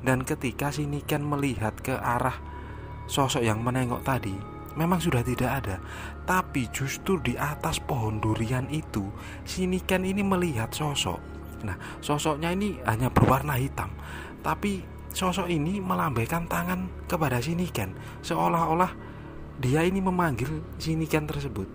Dan ketika si Niken melihat ke arah sosok yang menengok tadi, memang sudah tidak ada. Tapi justru di atas pohon durian itu, si Niken ini melihat sosok. Nah, sosoknya ini hanya berwarna hitam, tapi sosok ini melambaikan tangan kepada si Niken, seolah-olah dia ini memanggil si Niken tersebut.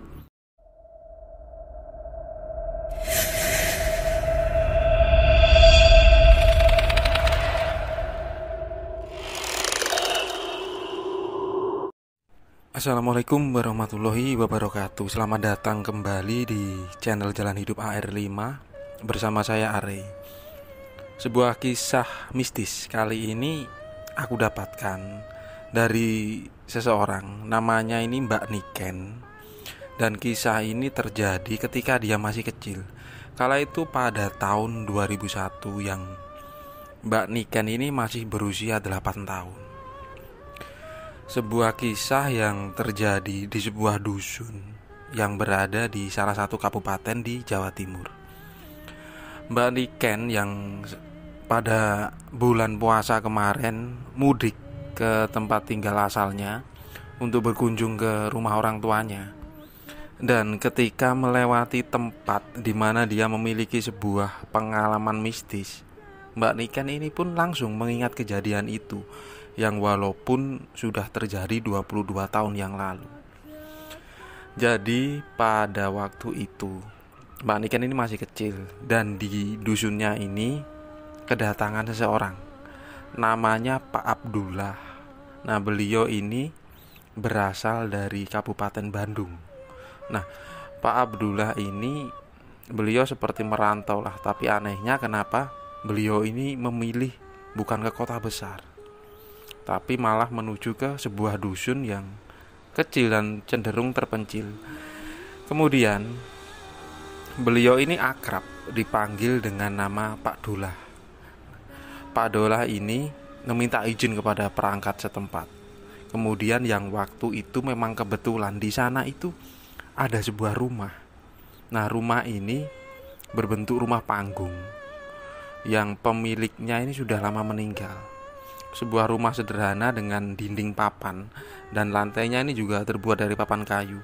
Assalamualaikum warahmatullahi wabarakatuh. Selamat datang kembali di channel Jalan Hidup AR5 bersama saya Are. Sebuah kisah mistis kali ini aku dapatkan dari seseorang, namanya ini Mbak Niken. Dan kisah ini terjadi ketika dia masih kecil. Kala itu pada tahun 2001 yang Mbak Niken ini masih berusia 8 tahun. Sebuah kisah yang terjadi di sebuah dusun yang berada di salah satu kabupaten di Jawa Timur. Mbak Niken yang pada bulan puasa kemarin mudik ke tempat tinggal asalnya untuk berkunjung ke rumah orang tuanya. Dan ketika melewati tempat di mana dia memiliki sebuah pengalaman mistis, Mbak Niken ini pun langsung mengingat kejadian itu yang walaupun sudah terjadi 22 tahun yang lalu. Jadi pada waktu itu Mbak Niken ini masih kecil, dan di dusunnya ini kedatangan seseorang namanya Pak Abdullah. Nah, beliau ini berasal dari Kabupaten Bandung. Nah, Pak Abdullah ini beliau seperti merantau lah, tapi anehnya kenapa beliau ini memilih bukan ke kota besar, tapi malah menuju ke sebuah dusun yang kecil dan cenderung terpencil. Kemudian beliau ini akrab dipanggil dengan nama Pak Dolah. Pak Dolah ini meminta izin kepada perangkat setempat. Kemudian yang waktu itu memang kebetulan di sana itu ada sebuah rumah. Nah, rumah ini berbentuk rumah panggung yang pemiliknya ini sudah lama meninggal. Sebuah rumah sederhana dengan dinding papan dan lantainya ini juga terbuat dari papan kayu.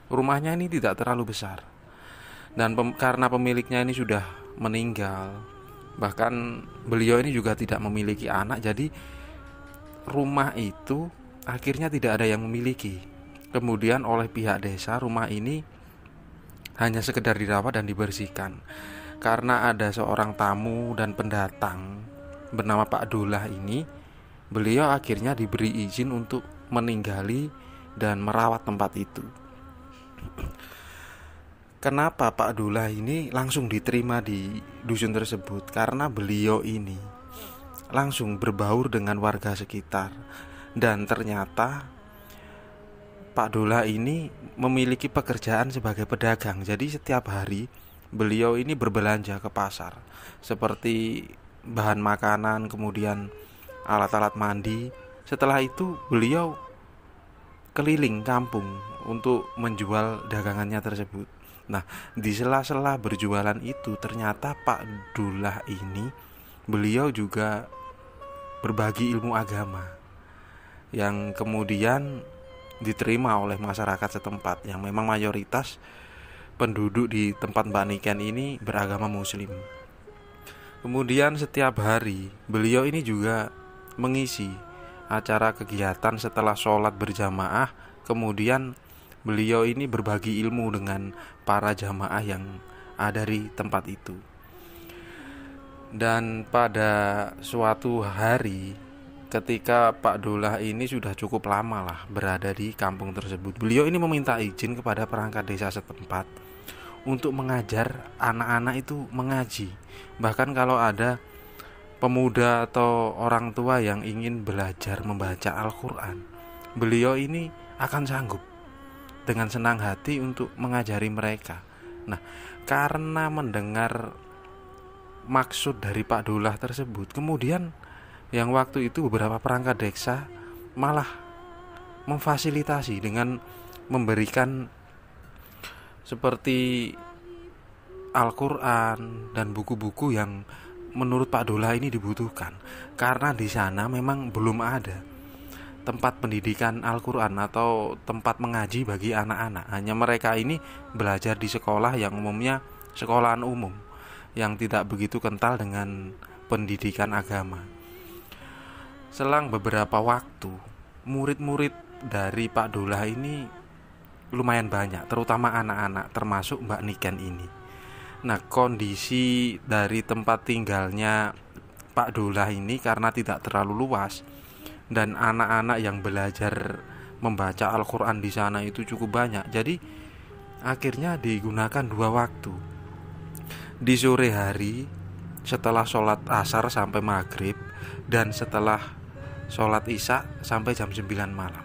Rumahnya ini tidak terlalu besar. Dan karena pemiliknya ini sudah meninggal, bahkan beliau ini juga tidak memiliki anak, jadi rumah itu akhirnya tidak ada yang memiliki. Kemudian oleh pihak desa, rumah ini hanya sekedar dirawat dan dibersihkan. Karena ada seorang tamu dan pendatang bernama Pak Dolah ini, beliau akhirnya diberi izin untuk meninggali dan merawat tempat itu. Kenapa Pak Dolah ini langsung diterima di dusun tersebut? Karena beliau ini langsung berbaur dengan warga sekitar. Dan ternyata Pak Dolah ini memiliki pekerjaan sebagai pedagang. Jadi setiap hari beliau ini berbelanja ke pasar, seperti bahan makanan, kemudian alat-alat mandi. Setelah itu beliau keliling kampung untuk menjual dagangannya tersebut. Nah, di sela-sela berjualan itu ternyata Pak Dolah ini beliau juga berbagi ilmu agama yang kemudian diterima oleh masyarakat setempat, yang memang mayoritas penduduk di tempat Mbak Niken ini beragama Muslim. Kemudian setiap hari beliau ini juga mengisi acara kegiatan setelah sholat berjamaah. Kemudian beliau ini berbagi ilmu dengan para jamaah yang ada di tempat itu. Dan pada suatu hari ketika Pak Dolah ini sudah cukup lama lah berada di kampung tersebut, beliau ini meminta izin kepada perangkat desa setempat untuk mengajar anak-anak itu mengaji. Bahkan kalau ada pemuda atau orang tua yang ingin belajar membaca Al-Quran, beliau ini akan sanggup dengan senang hati untuk mengajari mereka. Nah, karena mendengar maksud dari Pak Dolah tersebut, kemudian yang waktu itu beberapa perangkat desa malah memfasilitasi dengan memberikan seperti Al-Quran dan buku-buku yang menurut Pak Dola ini dibutuhkan, karena di sana memang belum ada tempat pendidikan Al-Quran atau tempat mengaji bagi anak-anak. Hanya mereka ini belajar di sekolah yang umumnya sekolahan umum, yang tidak begitu kental dengan pendidikan agama. Selang beberapa waktu, murid-murid dari Pak Dola ini lumayan banyak, terutama anak-anak, termasuk Mbak Niken ini. Nah, kondisi dari tempat tinggalnya Pak Dola ini karena tidak terlalu luas dan anak-anak yang belajar membaca Al-Quran di sana itu cukup banyak. Jadi akhirnya digunakan 2 waktu. Di sore hari setelah sholat asar sampai maghrib, dan setelah sholat isya sampai jam 9 malam.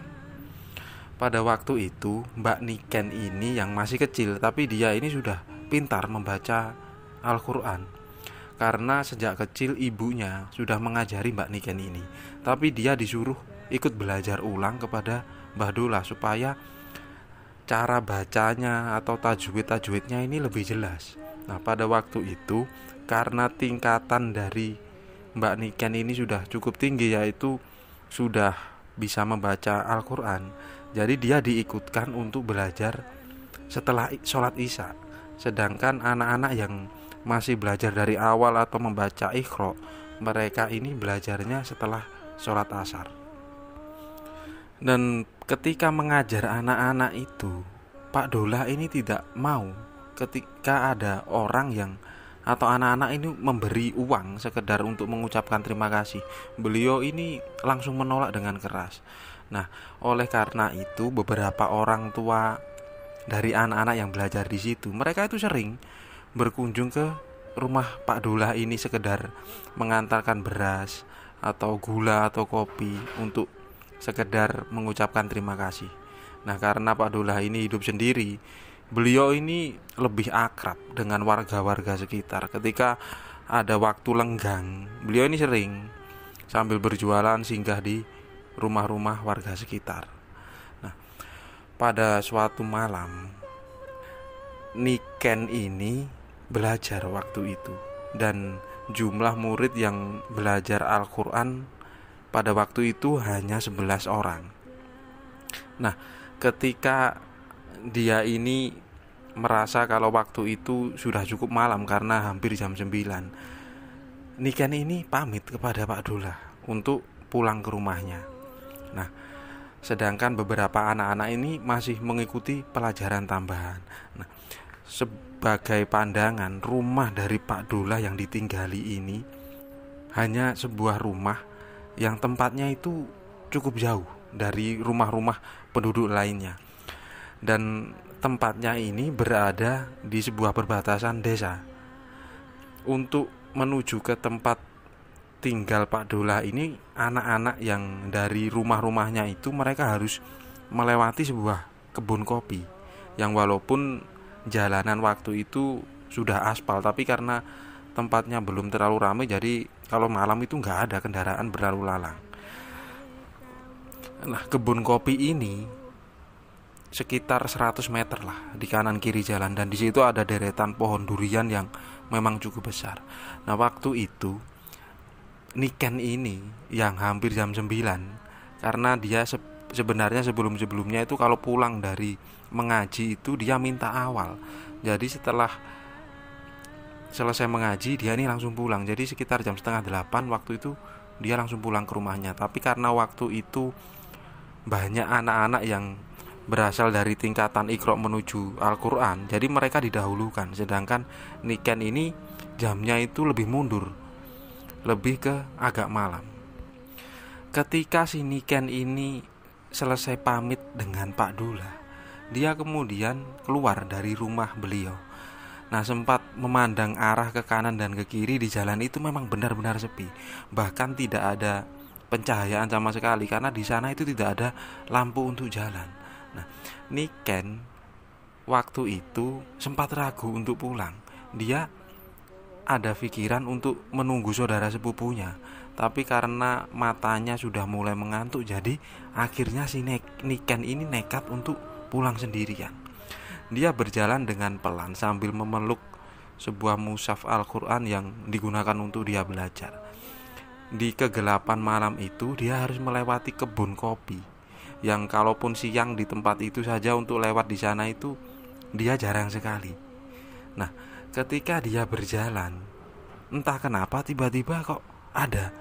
Pada waktu itu Mbak Niken ini yang masih kecil, tapi dia ini sudah pintar membaca Al-Quran, karena sejak kecil ibunya sudah mengajari Mbak Niken ini. Tapi dia disuruh ikut belajar ulang kepada Mbah Dola supaya cara bacanya atau tajwid-tajwidnya ini lebih jelas. Nah, pada waktu itu karena tingkatan dari Mbak Niken ini sudah cukup tinggi, yaitu sudah bisa membaca Al-Quran, jadi dia diikutkan untuk belajar setelah sholat isya. Sedangkan anak-anak yang masih belajar dari awal atau membaca Iqra, mereka ini belajarnya setelah sholat asar. Dan ketika mengajar anak-anak itu, Pak Dola ini tidak mau ketika ada orang yang atau anak-anak ini memberi uang sekedar untuk mengucapkan terima kasih. Beliau ini langsung menolak dengan keras. Nah, oleh karena itu beberapa orang tua dari anak-anak yang belajar di situ, mereka itu sering berkunjung ke rumah Pak Dola ini sekedar mengantarkan beras atau gula atau kopi untuk sekedar mengucapkan terima kasih. Nah, karena Pak Dola ini hidup sendiri, beliau ini lebih akrab dengan warga-warga sekitar. Ketika ada waktu lenggang, beliau ini sering sambil berjualan singgah di rumah-rumah warga sekitar. Nah, pada suatu malam Niken ini belajar waktu itu, dan jumlah murid yang belajar Al-Quran pada waktu itu hanya 11 orang. Nah, ketika dia ini merasa kalau waktu itu sudah cukup malam karena hampir jam 9, Niken ini pamit kepada Pak Dola untuk pulang ke rumahnya. Nah, sedangkan beberapa anak-anak ini masih mengikuti pelajaran tambahan. Nah, sebagai pandangan, rumah dari Pak Dola yang ditinggali ini hanya sebuah rumah yang tempatnya itu cukup jauh dari rumah-rumah penduduk lainnya, dan tempatnya ini berada di sebuah perbatasan desa. Untuk menuju ke tempat tinggal Pak Dola ini, anak-anak yang dari rumah-rumahnya itu mereka harus melewati sebuah kebun kopi yang walaupun jalanan waktu itu sudah aspal, tapi karena tempatnya belum terlalu ramai, jadi kalau malam itu nggak ada kendaraan berlalu lalang. Nah, kebun kopi ini sekitar 100 meter lah di kanan kiri jalan, dan di situ ada deretan pohon durian yang memang cukup besar. Nah, waktu itu Niken ini yang hampir jam 9, karena dia sebenarnya sebelum-sebelumnya itu kalau pulang dari mengaji itu dia minta awal. Jadi setelah selesai mengaji dia ini langsung pulang. Jadi sekitar jam setengah 8 waktu itu dia langsung pulang ke rumahnya. Tapi karena waktu itu banyak anak-anak yang berasal dari tingkatan Iqra menuju Al-Quran, jadi mereka didahulukan. Sedangkan Niken ini jamnya itu lebih mundur, lebih ke agak malam. Ketika si Niken ini selesai pamit dengan Pak Dola, dia kemudian keluar dari rumah beliau. Nah, sempat memandang arah ke kanan dan ke kiri, di jalan itu memang benar-benar sepi. Bahkan tidak ada pencahayaan sama sekali, karena di sana itu tidak ada lampu untuk jalan. Nah, Niken waktu itu sempat ragu untuk pulang. Dia ada pikiran untuk menunggu saudara sepupunya, tapi karena matanya sudah mulai mengantuk, jadi akhirnya si Niken ini nekat untuk pulang sendirian. Dia berjalan dengan pelan sambil memeluk sebuah mushaf Al-Quran yang digunakan untuk dia belajar. Di kegelapan malam itu dia harus melewati kebun kopi, yang kalaupun siang di tempat itu saja untuk lewat di sana itu dia jarang sekali. Nah, ketika dia berjalan, entah kenapa tiba-tiba kok ada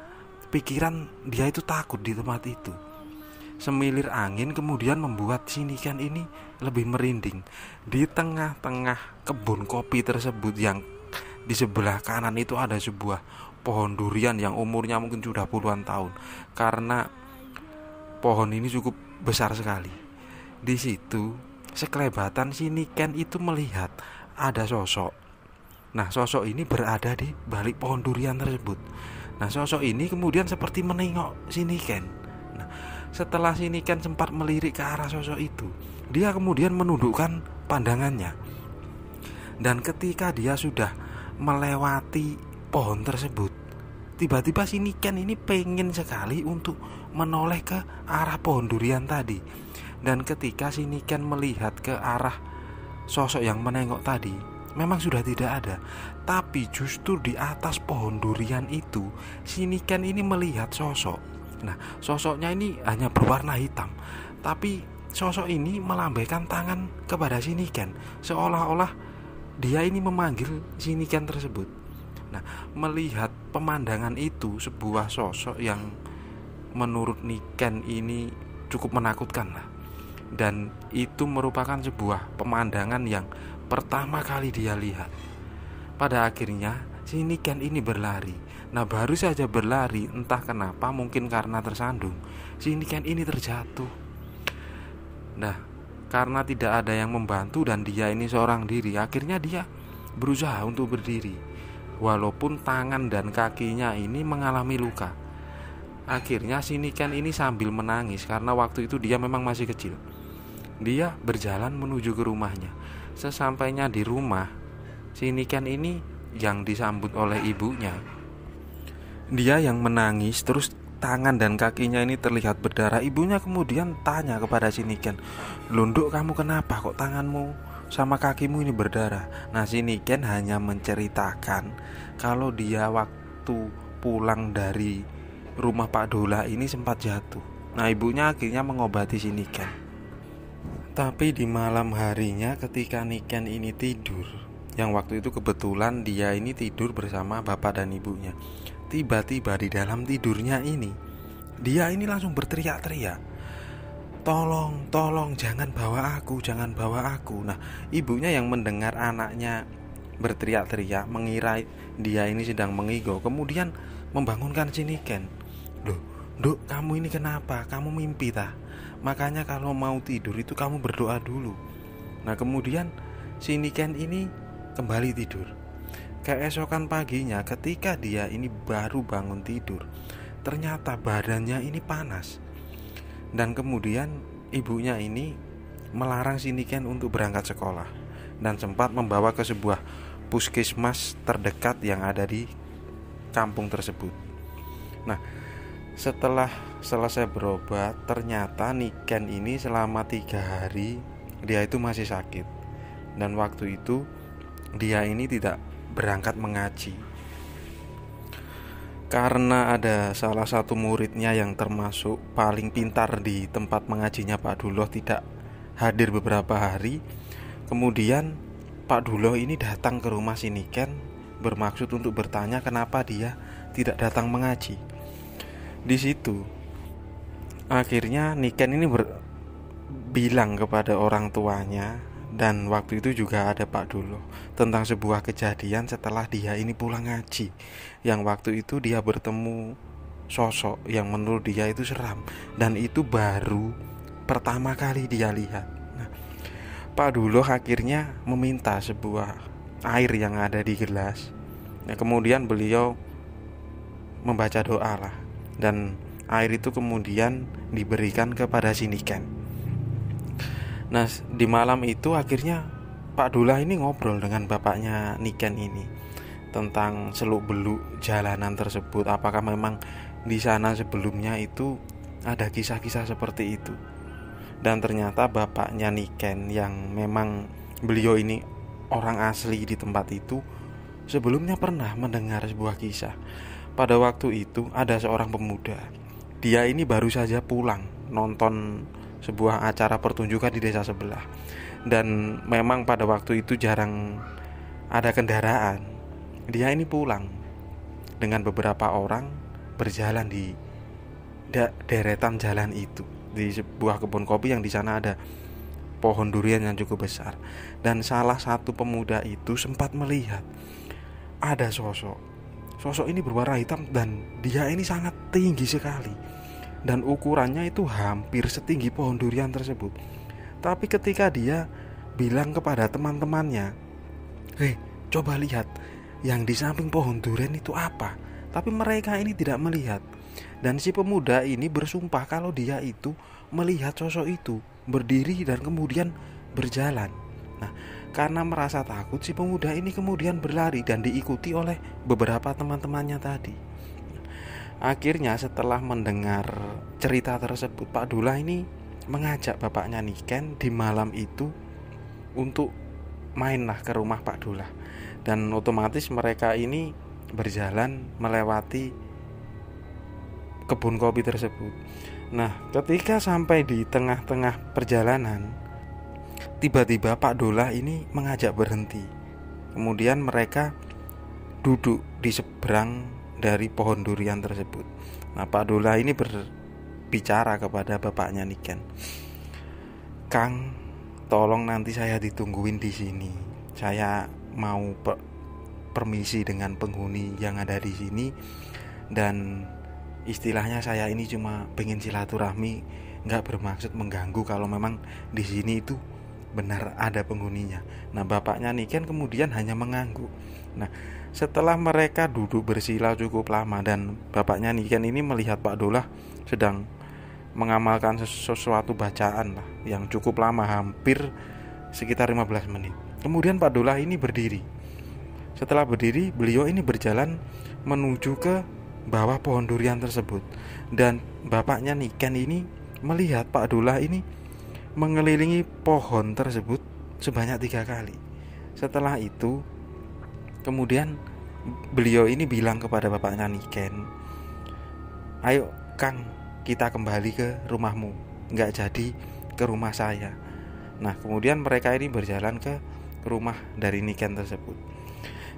pikiran dia itu takut di tempat itu. Semilir angin kemudian membuat si Niken ini lebih merinding. Di tengah-tengah kebun kopi tersebut yang di sebelah kanan itu ada sebuah pohon durian yang umurnya mungkin sudah puluhan tahun, karena pohon ini cukup besar sekali. Di situ sekelebatan si Niken itu melihat ada sosok. Nah, sosok ini berada di balik pohon durian tersebut. Nah, sosok ini kemudian seperti menengok si Niken. Nah, setelah si Niken sempat melirik ke arah sosok itu, dia kemudian menundukkan pandangannya. Dan ketika dia sudah melewati pohon tersebut, tiba-tiba si Niken ini pengen sekali untuk menoleh ke arah pohon durian tadi. Dan ketika si Niken melihat ke arah sosok yang menengok tadi, memang sudah tidak ada. Tapi justru di atas pohon durian itu, si Niken ini melihat sosok. Nah, sosoknya ini hanya berwarna hitam, tapi sosok ini melambaikan tangan kepada si Niken, seolah-olah dia ini memanggil si Niken tersebut. Nah, melihat pemandangan itu, sebuah sosok yang menurut Niken ini cukup menakutkan lah. Dan itu merupakan sebuah pemandangan yang pertama kali dia lihat. Pada akhirnya si Niken ini berlari. Nah, baru saja berlari, entah kenapa, mungkin karena tersandung, si Niken ini terjatuh. Nah, karena tidak ada yang membantu dan dia ini seorang diri, akhirnya dia berusaha untuk berdiri, walaupun tangan dan kakinya ini mengalami luka. Akhirnya si Niken ini sambil menangis, karena waktu itu dia memang masih kecil. Dia berjalan menuju ke rumahnya. Sesampainya di rumah, si Niken ini yang disambut oleh ibunya. Dia yang menangis, terus tangan dan kakinya ini terlihat berdarah. Ibunya kemudian tanya kepada si Niken, "Lunduk, kamu kenapa kok tanganmu sama kakimu ini berdarah?" Nah, si Niken hanya menceritakan kalau dia waktu pulang dari rumah Pak Dola ini sempat jatuh. Nah, ibunya akhirnya mengobati si Niken. Tapi di malam harinya ketika Niken ini tidur, yang waktu itu kebetulan dia ini tidur bersama bapak dan ibunya, tiba-tiba di dalam tidurnya ini dia ini langsung berteriak-teriak, "Tolong, tolong, jangan bawa aku, jangan bawa aku." Nah, ibunya yang mendengar anaknya berteriak-teriak mengira dia ini sedang mengigo, kemudian membangunkan si Niken. "Loh, Duk, kamu ini kenapa? Kamu mimpi tah? Makanya kalau mau tidur itu kamu berdoa dulu." Nah, kemudian si Niken ini kembali tidur. Keesokan paginya ketika dia ini baru bangun tidur, ternyata badannya ini panas. Dan kemudian ibunya ini melarang si Niken untuk berangkat sekolah dan sempat membawa ke sebuah puskesmas terdekat yang ada di kampung tersebut. Nah, setelah selesai berobat, ternyata Niken ini selama 3 hari dia itu masih sakit. Dan waktu itu dia ini tidak berangkat mengaji karena ada salah satu muridnya yang termasuk paling pintar di tempat mengajinya Pak Duloh tidak hadir beberapa hari. Kemudian Pak Duloh ini datang ke rumah si Niken bermaksud untuk bertanya kenapa dia tidak datang mengaji. Di situ akhirnya Niken ini bilang kepada orang tuanya, dan waktu itu juga ada Pak Duloh, tentang sebuah kejadian setelah dia ini pulang ngaji, yang waktu itu dia bertemu sosok yang menurut dia itu seram, dan itu baru pertama kali dia lihat. Nah, Pak Duloh akhirnya meminta sebuah air yang ada di gelas. Nah, kemudian beliau membaca doa lah, dan air itu kemudian diberikan kepada si Niken. Nah, di malam itu akhirnya Pak Dullah ini ngobrol dengan bapaknya Niken ini tentang seluk-beluk jalanan tersebut. Apakah memang di sana sebelumnya itu ada kisah-kisah seperti itu? Dan ternyata bapaknya Niken yang memang beliau ini orang asli di tempat itu sebelumnya pernah mendengar sebuah kisah. Pada waktu itu ada seorang pemuda. Dia ini baru saja pulang nonton sebuah acara pertunjukan di desa sebelah. Dan memang pada waktu itu jarang ada kendaraan. Dia ini pulang dengan beberapa orang berjalan di deretan jalan itu, di sebuah kebun kopi yang di sana ada pohon durian yang cukup besar. Dan salah satu pemuda itu sempat melihat ada sosok ini berwarna hitam dan dia ini sangat tinggi sekali, dan ukurannya itu hampir setinggi pohon durian tersebut. Tapi ketika dia bilang kepada teman-temannya, coba lihat yang di samping pohon durian itu apa, tapi mereka ini tidak melihat. Dan si pemuda ini bersumpah kalau dia itu melihat sosok itu berdiri dan kemudian berjalan. Nah, karena merasa takut, si pemuda ini kemudian berlari dan diikuti oleh beberapa teman-temannya tadi. Akhirnya setelah mendengar cerita tersebut, Pak Dullah ini mengajak bapaknya Niken di malam itu untuk mainlah ke rumah Pak Dullah. Dan otomatis mereka ini berjalan melewati kebun kopi tersebut. Nah, ketika sampai di tengah-tengah perjalanan, tiba-tiba Pak Dullah ini mengajak berhenti. Kemudian mereka duduk di seberang dari pohon durian tersebut. Nah, Pak Dullah ini berbicara kepada bapaknya Niken, "Kang, tolong nanti saya ditungguin di sini. Saya mau permisi dengan penghuni yang ada di sini, dan istilahnya saya ini cuma pengen silaturahmi, nggak bermaksud mengganggu kalau memang di sini itu benar ada penghuninya." Nah, bapaknya Niken kemudian hanya mengangguk. Nah, setelah mereka duduk bersila cukup lama dan bapaknya Niken ini melihat Pak Dullah sedang mengamalkan sesuatu bacaan lah yang cukup lama, hampir sekitar 15 menit. Kemudian Pak Dullah ini berdiri. Setelah berdiri, beliau ini berjalan menuju ke bawah pohon durian tersebut. Dan bapaknya Niken ini melihat Pak Dullah ini mengelilingi pohon tersebut sebanyak 3 kali. Setelah itu kemudian beliau ini bilang kepada bapaknya Niken, "Ayo Kang, kita kembali ke rumahmu, nggak jadi ke rumah saya." Nah, kemudian mereka ini berjalan ke rumah dari Niken tersebut.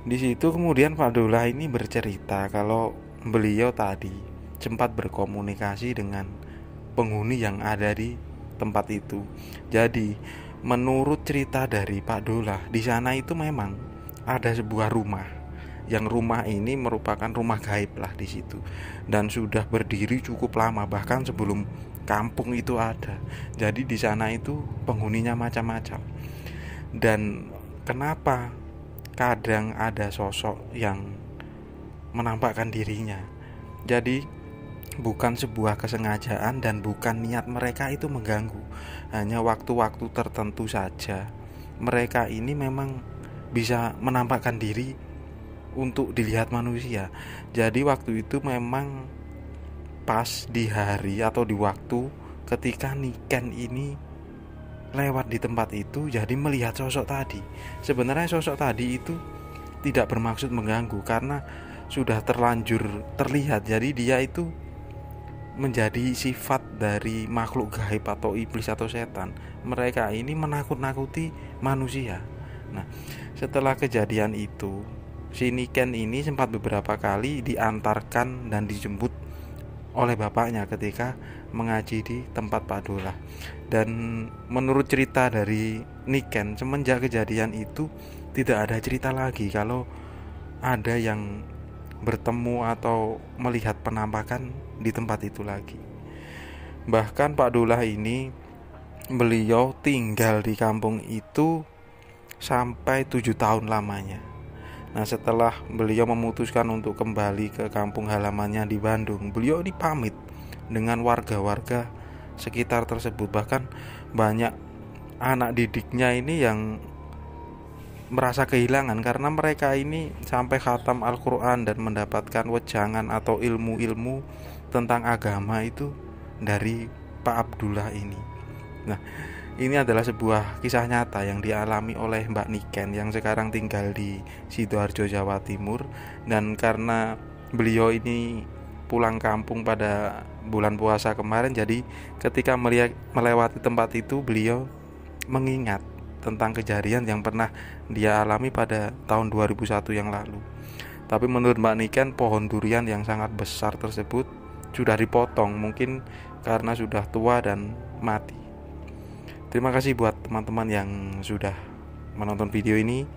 Di situ kemudian Pak Dullah ini bercerita kalau beliau tadi sempat berkomunikasi dengan penghuni yang ada di tempat itu. Jadi menurut cerita dari Pak Dullah, di sana itu memang ada sebuah rumah, yang rumah ini merupakan rumah gaib lah di situ, dan sudah berdiri cukup lama, bahkan sebelum kampung itu ada. Jadi di sana itu penghuninya macam-macam. Dan kenapa kadang ada sosok yang menampakkan dirinya? Jadi bukan sebuah kesengajaan dan bukan niat mereka itu mengganggu. Hanya waktu-waktu tertentu saja mereka ini memang bisa menampakkan diri untuk dilihat manusia. Jadi waktu itu memang pas di hari atau di waktu ketika Niken ini lewat di tempat itu, jadi melihat sosok tadi. Sebenarnya sosok tadi itu tidak bermaksud mengganggu karena sudah terlanjur terlihat. Jadi dia itu menjadi sifat dari makhluk gaib atau iblis atau setan. Mereka ini menakut-nakuti manusia. Nah, setelah kejadian itu, si Niken ini sempat beberapa kali diantarkan dan dijemput oleh bapaknya ketika mengaji di tempat Pak Dullah. Dan menurut cerita dari Niken, semenjak kejadian itu tidak ada cerita lagi kalau ada yang bertemu atau melihat penampakan di tempat itu lagi. Bahkan Pak Dullah ini, beliau tinggal di kampung itu sampai 7 tahun lamanya. Nah, setelah beliau memutuskan untuk kembali ke kampung halamannya di Bandung, beliau ini pamit dengan warga-warga sekitar tersebut. Bahkan banyak anak didiknya ini yang merasa kehilangan karena mereka ini sampai khatam Al-Quran dan mendapatkan wejangan atau ilmu-ilmu tentang agama itu dari Pak Abdullah ini. Nah, Ini adalah sebuah kisah nyata yang dialami oleh Mbak Niken yang sekarang tinggal di Sidoarjo, Jawa Timur. Dan karena beliau ini pulang kampung pada bulan puasa kemarin, jadi ketika melewati tempat itu, beliau mengingat tentang kejadian yang pernah dia alami pada tahun 2001 yang lalu. Tapi menurut Mbak Niken, pohon durian yang sangat besar tersebut sudah dipotong, mungkin karena sudah tua dan mati. Terima kasih buat teman-teman yang sudah menonton video ini.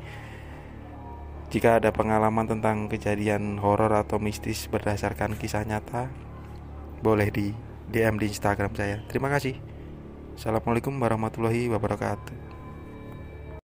Jika ada pengalaman tentang kejadian horor atau mistis berdasarkan kisah nyata, boleh di DM di Instagram saya. Terima kasih. Assalamualaikum warahmatullahi wabarakatuh.